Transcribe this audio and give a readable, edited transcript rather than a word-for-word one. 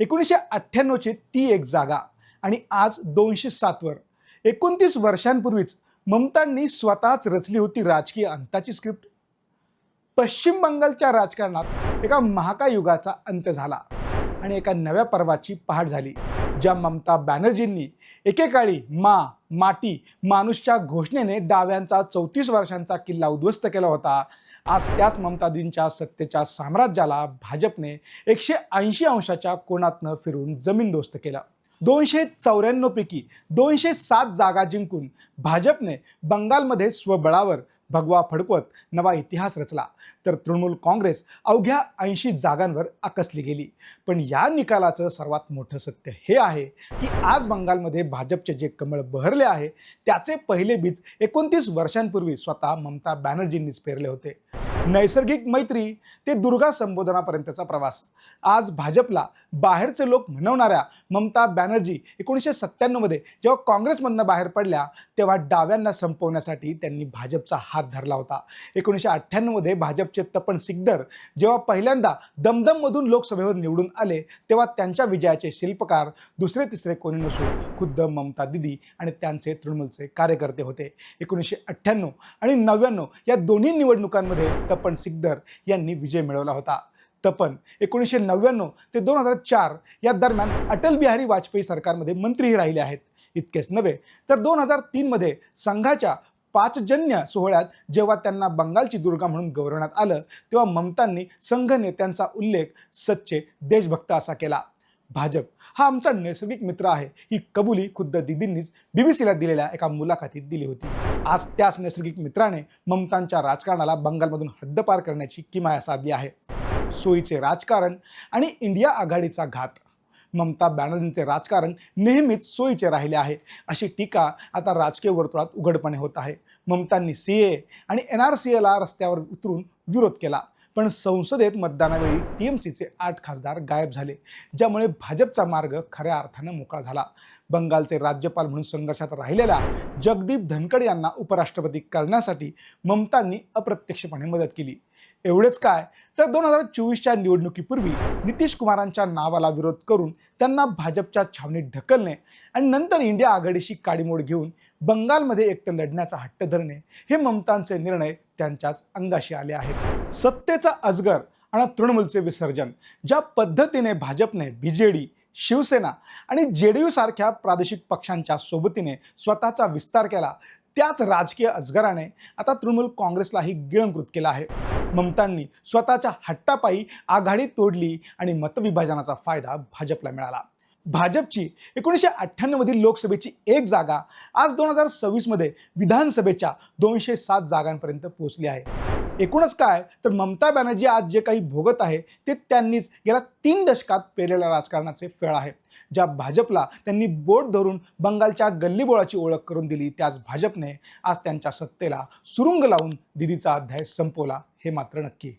1998 ची ती एक जागा आणि आज 207 वर 29 वर्षांपूर्वीच ममतांनी स्वतःच रचली होती राजकीय अंताची स्क्रिप्ट। पश्चिम बंगालच्या राजकारणात एका महाकायुगाचा अंत झाला आणि एका नव्या पर्वाची पहाट झाली, ज्या ममता बॅनर्जींनी एकेकाळी माटी माणूसच्या घोषणेने डाव्यांचा 34 वर्षांचा किल्ला उद्ध्वस्त केला होता। आज त्याच ममतादींच्या सत्तेच्या साम्राज्याला भाजपने 180 अंशाच्या कोनातनं फिरून जमीनदोस्त केलं। 294 पैकी 207 जागा जिंकून भाजपने बंगालमध्ये स्वबळावर भगवा फडकवत नवा इतिहास रचला, तर तृणमूल काँग्रेस अवघ्या 80 जागांवर आकसली गेली। पण या निकालाचं सर्वात मोठं सत्य हे आहे की आज बंगालमध्ये भाजपचे जे कमळ बहरले आहे त्याचे पहिले बीज 29 वर्षांपूर्वी स्वतः ममता बॅनर्जींनीच पेरले होते। नैसर्गिक मैत्री ते दुर्गा संबोधनापर्यंतचा प्रवास। आज भाजपला बाहेरचे लोक म्हणवणाऱ्या ममता बॅनर्जी 1997 मध्ये जेव्हा काँग्रेसमधनं बाहेर पडल्या तेव्हा डाव्यांना संपवण्यासाठी त्यांनी भाजपचा हात धरला होता। 1998 मध्ये भाजपचे तपन सिकदर जेव्हा पहिल्यांदा दमदममधून लोकसभेवर निवडून आले तेव्हा त्यांच्या विजयाचे शिल्पकार दुसरे तिसरे कोणी नसून खुद्द ममता दीदी आणि त्यांचे तृणमूलचे कार्यकर्ते होते। 1998 आणि 99 या दोन्ही निवडणुकांमध्ये तपन सिकदर यांनी विजय मिळवला होता। तपन 1999 ते 2004 या दरम्यान अटल बिहारी वाजपेयी सरकारमध्ये मंत्रीही राहिले आहेत। इतकेच नव्हे तर 2003 मध्ये संघाच्या पाचजन्य सोहळ्यात जेव्हा त्यांना बंगालची दुर्गा म्हणून गौरवण्यात आलं तेव्हा ममतांनी संघ नेत्यांचा उल्लेख सच्चे देशभक्त असा केला। भाजप हा आमचा नैसर्गिक मित्र आहे ही कबुली खुद्द दीदींनीच बीबीसीला दिलेल्या एका मुलाखतीत दिली होती। आज त्याच नैसर्गिक मित्राने ममतांच्या राजकारणाला बंगालमधून हद्दपार करण्याची किमया साधली आहे। सोयीचे राजकारण आणि इंडिया आघाडीचा घात। ममता बॅनर्जींचे राजकारण नेहमीच सोयीचे राहिले आहे अशी टीका आता राजकीय वर्तुळात उघडपणे होत आहे। ममतांनी सीए आणि एनआरसीला रस्त्यावर उतरून विरोध केला, पण संसदेत मतदानावेळी टीएमसीचे 8 खासदार गायब झाले, ज्यामुळे भाजपचा मार्ग खऱ्या अर्थानं मोकळा झाला। बंगालचे राज्यपाल म्हणून संघर्षात राहिलेल्या जगदीप धनखड यांना उपराष्ट्रपती करण्यासाठी ममतांनी अप्रत्यक्षपणे मदत केली। एवढेच काय तर 2024च्या निवडणुकीपूर्वी नितीश कुमारांच्या नावाला विरोध करून त्यांना भाजपच्या छावणीत ढकलणे आणि नंतर इंडिया आघाडीशी काडीमोड घेऊन बंगालमध्ये एकटं लढण्याचा हट्ट धरणे हे ममतांचे निर्णय त्यांच्याच अंगाशी आले आहेत। सत्तेचा अजगर आणि तृणमूलचे विसर्जन। ज्या पद्धतीने भाजपने बीजेडी, शिवसेना आणि जेडीयू सारख्या प्रादेशिक पक्षांच्या सोबतीने स्वतःचा विस्तार केला त्याच राजकीय अजगराने आता तृणमूल काँग्रेसलाही गिळंकृत केला आहे। ममतांनी स्वतःच्या हट्टापायी आघाडी तोडली आणि मतविभाजनाचा फायदा भाजपला मिळाला। भाजपची 1998 मधील लोकसभेची एक जागा आज 2026 मध्ये विधानसभेच्या 207 जागांपर्यंत पोहोचली आहे। एकूणच काय तर ममता बॅनर्जी आज जे काही भोगत आहे ते त्यांनीच गेल्या 3 दशकात पेरलेल्या राजकारणाचे फळ आहे। ज्या भाजपला त्यांनी बोट धरून बंगालच्या गल्लीबोळाची ओळख करून दिली त्याच भाजपने आज त्यांच्या सत्तेला सुरुंग लावून दिदीचा अध्याय संपवला हे मात्र नक्की।